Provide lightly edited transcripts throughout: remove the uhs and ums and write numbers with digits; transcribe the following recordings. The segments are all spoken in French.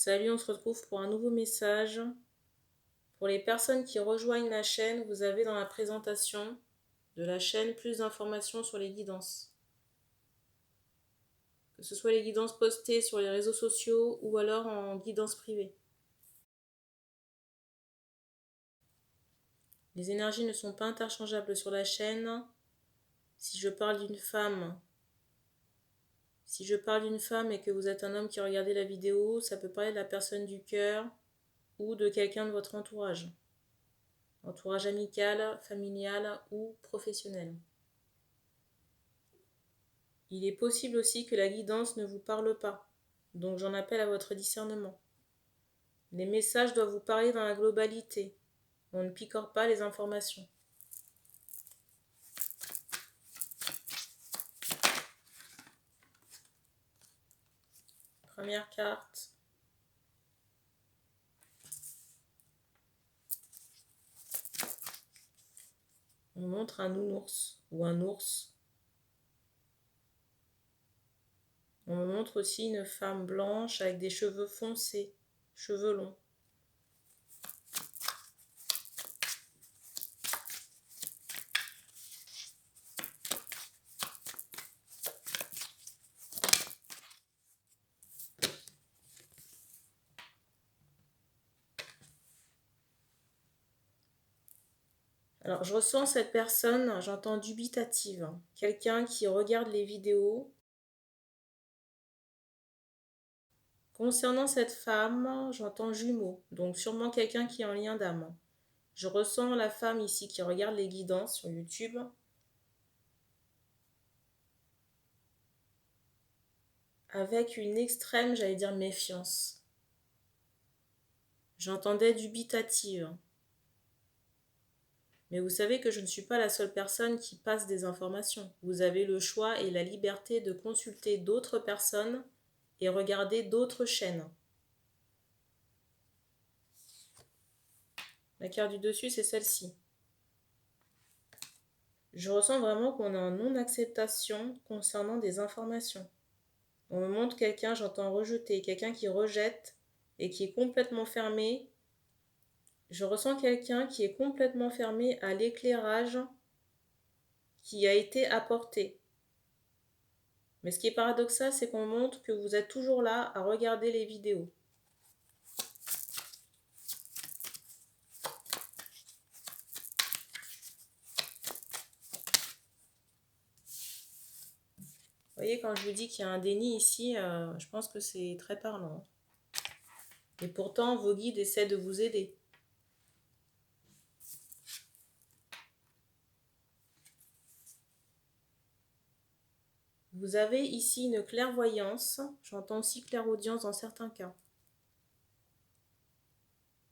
Salut, on se retrouve pour un nouveau message. Pour les personnes qui rejoignent la chaîne, vous avez dans la présentation de la chaîne plus d'informations sur les guidances. Que ce soit les guidances postées sur les réseaux sociaux ou alors en guidance privée. Les énergies ne sont pas interchangeables sur la chaîne. Si je parle d'une femme et que vous êtes un homme qui regardez la vidéo, ça peut parler de la personne du cœur ou de quelqu'un de votre entourage. Entourage amical, familial ou professionnel. Il est possible aussi que la guidance ne vous parle pas, donc j'en appelle à votre discernement. Les messages doivent vous parler dans la globalité. On ne picore pas les informations. Première carte. On montre un nounours ou un ours. On me montre aussi une femme blanche avec des cheveux foncés, cheveux longs. Alors, je ressens cette personne, j'entends dubitative. Quelqu'un qui regarde les vidéos. Concernant cette femme, j'entends jumeaux, donc sûrement quelqu'un qui est en lien d'âme. Je ressens la femme ici qui regarde les guidances sur YouTube. Avec une extrême, j'allais dire, méfiance. J'entendais dubitative. Mais vous savez que je ne suis pas la seule personne qui passe des informations. Vous avez le choix et la liberté de consulter d'autres personnes et regarder d'autres chaînes. La carte du dessus, c'est celle-ci. Je ressens vraiment qu'on est en non-acceptation concernant des informations. On me montre quelqu'un, j'entends rejeter, quelqu'un qui rejette et qui est complètement fermé. Je ressens quelqu'un qui est complètement fermé à l'éclairage qui a été apporté. Mais ce qui est paradoxal, c'est qu'on montre que vous êtes toujours là à regarder les vidéos. Vous voyez, quand je vous dis qu'il y a un déni ici, je pense que c'est très parlant. Et pourtant, vos guides essaient de vous aider. Vous avez ici une clairvoyance, j'entends aussi clairaudience dans certains cas.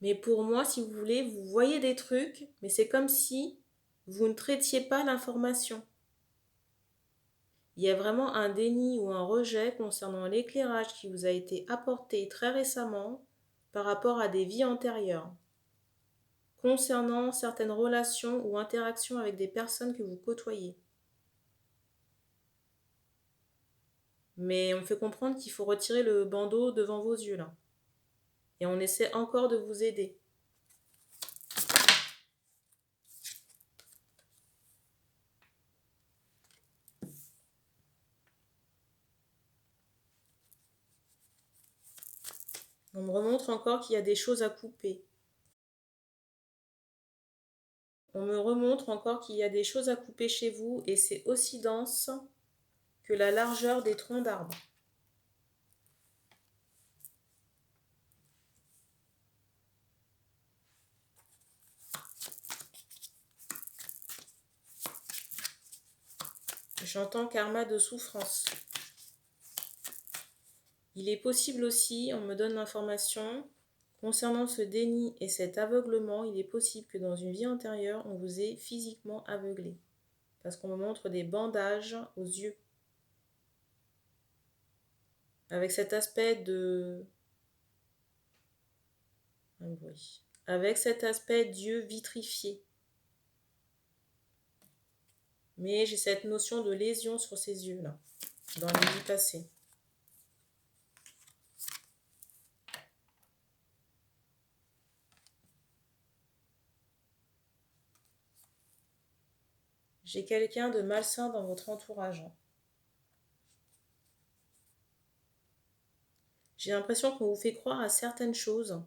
Mais pour moi, si vous voulez, vous voyez des trucs, mais c'est comme si vous ne traitiez pas l'information. Il y a vraiment un déni ou un rejet concernant l'éclairage qui vous a été apporté très récemment par rapport à des vies antérieures, concernant certaines relations ou interactions avec des personnes que vous côtoyez. Mais on me fait comprendre qu'il faut retirer le bandeau devant vos yeux là. Et on essaie encore de vous aider. On me remontre encore qu'il y a des choses à couper. On me remontre encore qu'il y a des choses à couper chez vous et c'est aussi dense que la largeur des troncs d'arbres. J'entends karma de souffrance. Il est possible aussi, on me donne l'information, concernant ce déni et cet aveuglement, il est possible que dans une vie antérieure, on vous ait physiquement aveuglé. Parce qu'on me montre des bandages aux yeux. Avec cet aspect de... un bruit. Avec cet aspect d'yeux vitrifiés. Mais j'ai cette notion de lésion sur ces yeux-là, dans les vies passées. J'ai quelqu'un de malsain dans votre entourage. J'ai l'impression qu'on vous fait croire à certaines choses.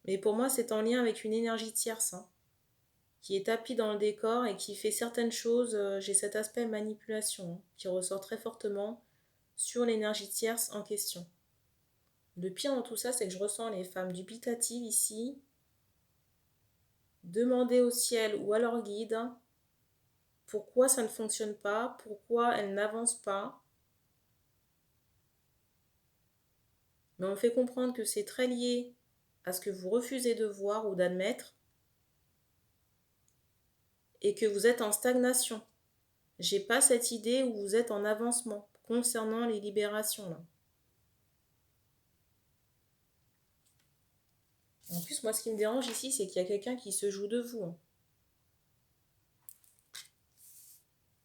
Mais pour moi, c'est en lien avec une énergie tierce, qui est tapie dans le décor et qui fait certaines choses. J'ai cet aspect manipulation, qui ressort très fortement sur l'énergie tierce en question. Le pire dans tout ça, c'est que je ressens les femmes dubitatives ici, demander au ciel ou à leur guide pourquoi ça ne fonctionne pas, pourquoi elles n'avancent pas. Mais on me fait comprendre que c'est très lié à ce que vous refusez de voir ou d'admettre et que vous êtes en stagnation. J'ai pas cette idée où vous êtes en avancement concernant les libérations là. En plus, moi, ce qui me dérange ici, c'est qu'il y a quelqu'un qui se joue de vous.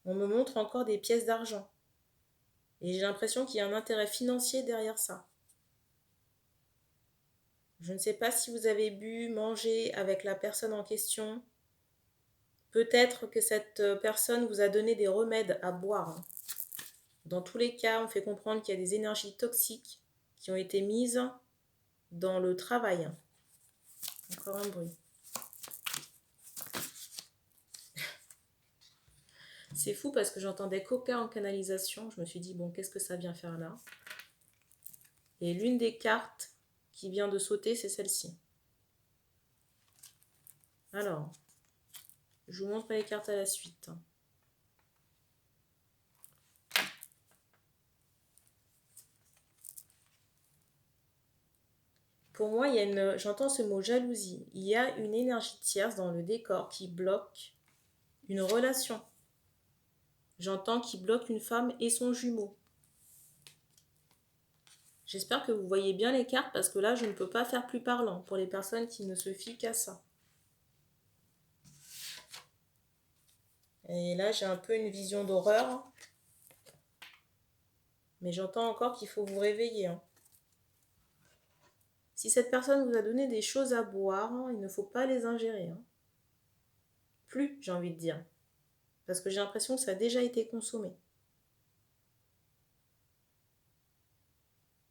On me montre encore des pièces d'argent. Et j'ai l'impression qu'il y a un intérêt financier derrière ça. Je ne sais pas si vous avez bu, mangé avec la personne en question. Peut-être que cette personne vous a donné des remèdes à boire. Dans tous les cas, on fait comprendre qu'il y a des énergies toxiques qui ont été mises dans le travail. Encore un bruit. C'est fou parce que j'entendais coca en canalisation. Je me suis dit, bon, qu'est-ce que ça vient faire là? Et l'une des cartes qui vient de sauter, c'est celle-ci. Alors, je vous montre les cartes à la suite. Pour moi, j'entends ce mot jalousie. Il y a une énergie tierce dans le décor qui bloque une relation. J'entends qui bloque une femme et son jumeau. J'espère que vous voyez bien les cartes parce que là, je ne peux pas faire plus parlant pour les personnes qui ne se fient qu'à ça. Et là, j'ai un peu une vision d'horreur. Mais j'entends encore qu'il faut vous réveiller. Si cette personne vous a donné des choses à boire, il ne faut pas les ingérer. Plus, j'ai envie de dire. Parce que j'ai l'impression que ça a déjà été consommé.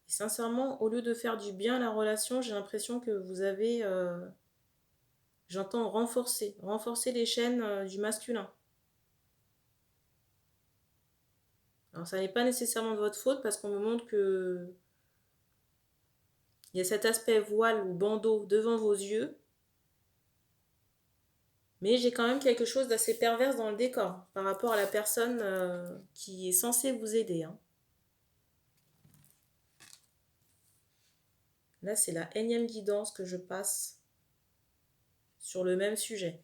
Et sincèrement, au lieu de faire du bien à la relation, j'ai l'impression que vous avez... j'entends renforcer les chaînes du masculin. Alors ça n'est pas nécessairement de votre faute parce qu'on me montre que il y a cet aspect voile ou bandeau devant vos yeux. Mais j'ai quand même quelque chose d'assez perverse dans le décor par rapport à la personne qui est censée vous aider. Là, c'est la énième guidance que je passe sur le même sujet.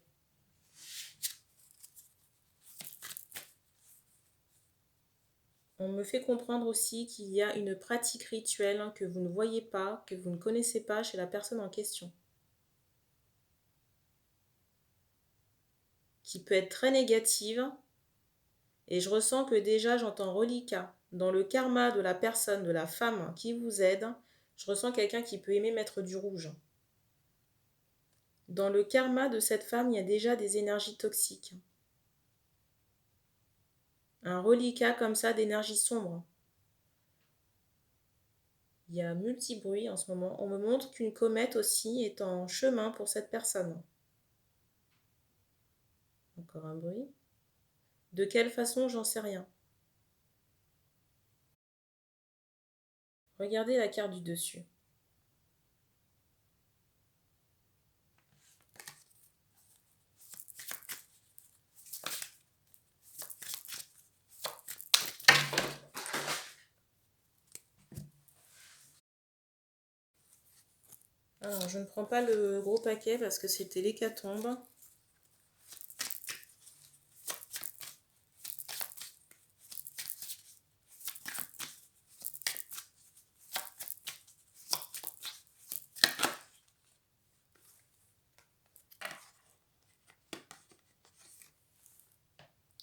On me fait comprendre aussi qu'il y a une pratique rituelle que vous ne voyez pas, que vous ne connaissez pas chez la personne en question. Qui peut être très négative. Et je ressens que déjà j'entends reliquat. Dans le karma de la personne, de la femme qui vous aide, je ressens quelqu'un qui peut aimer mettre du rouge. Dans le karma de cette femme, il y a déjà des énergies toxiques. Un reliquat comme ça d'énergie sombre. Il y a multi-bruit en ce moment. On me montre qu'une comète aussi est en chemin pour cette personne. Encore un bruit. De quelle façon, j'en sais rien. Regardez la carte du dessus. Alors, je ne prends pas le gros paquet parce que c'était l'hécatombe.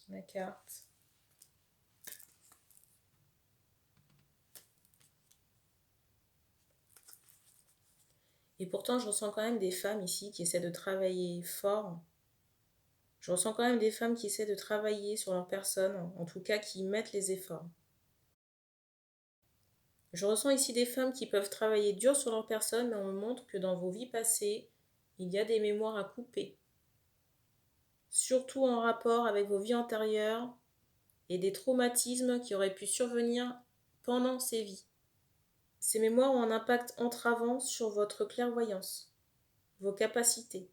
La carte. Et pourtant, je ressens quand même des femmes ici qui essaient de travailler fort Je ressens quand même des femmes qui essaient de travailler sur leur personne, en tout cas qui mettent les efforts. Je ressens ici des femmes qui peuvent travailler dur sur leur personne, mais on me montre que dans vos vies passées, il y a des mémoires à couper. Surtout en rapport avec vos vies antérieures et des traumatismes qui auraient pu survenir pendant ces vies. Ces mémoires ont un impact entravant sur votre clairvoyance, vos capacités.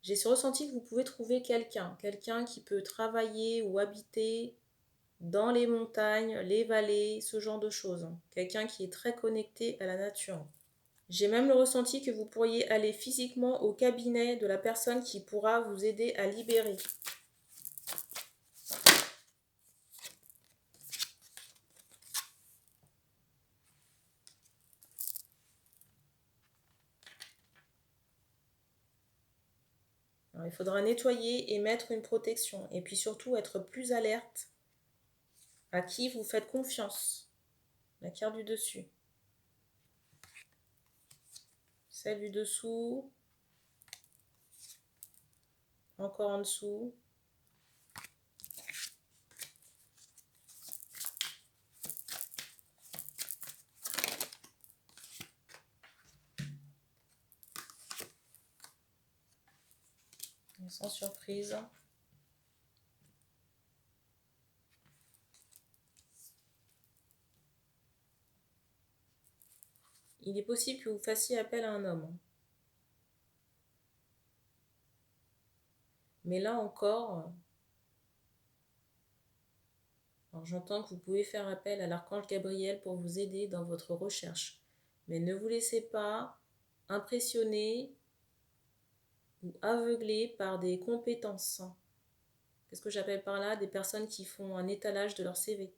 J'ai ce ressenti que vous pouvez trouver quelqu'un qui peut travailler ou habiter dans les montagnes, les vallées, ce genre de choses. Quelqu'un qui est très connecté à la nature. J'ai même le ressenti que vous pourriez aller physiquement au cabinet de la personne qui pourra vous aider à libérer. Alors, il faudra nettoyer et mettre une protection. Et puis surtout être plus alerte à qui vous faites confiance. La carte du dessus. Celle du dessous. Encore en dessous. Et sans surprise. Il est possible que vous fassiez appel à un homme. Mais là encore, alors j'entends que vous pouvez faire appel à l'archange Gabriel pour vous aider dans votre recherche. Mais ne vous laissez pas impressionner ou aveugler par des compétences. Qu'est-ce que j'appelle par là? Des personnes qui font un étalage de leur CV.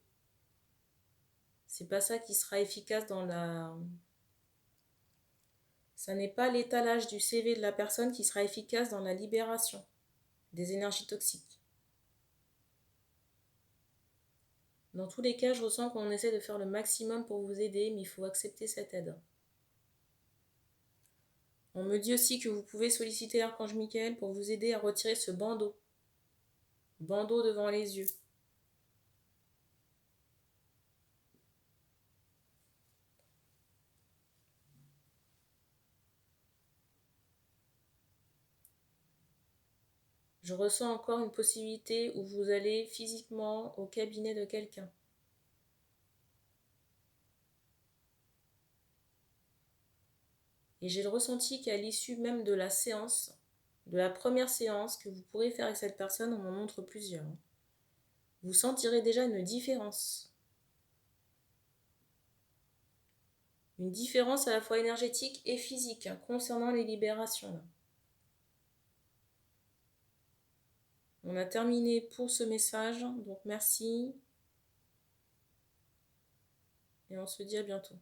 C'est pas ça qui sera efficace dans la... Ça n'est pas l'étalage du CV de la personne qui sera efficace dans la libération des énergies toxiques. Dans tous les cas, je ressens qu'on essaie de faire le maximum pour vous aider, mais il faut accepter cette aide. On me dit aussi que vous pouvez solliciter l'archange Michael pour vous aider à retirer ce bandeau. Bandeau devant les yeux. Je ressens encore une possibilité où vous allez physiquement au cabinet de quelqu'un. Et j'ai le ressenti qu'à l'issue même de la séance, de la première séance que vous pourrez faire avec cette personne, on m'en montre plusieurs. Vous sentirez déjà une différence. Une différence à la fois énergétique et physique concernant les libérations. On a terminé pour ce message, donc merci. Et on se dit à bientôt.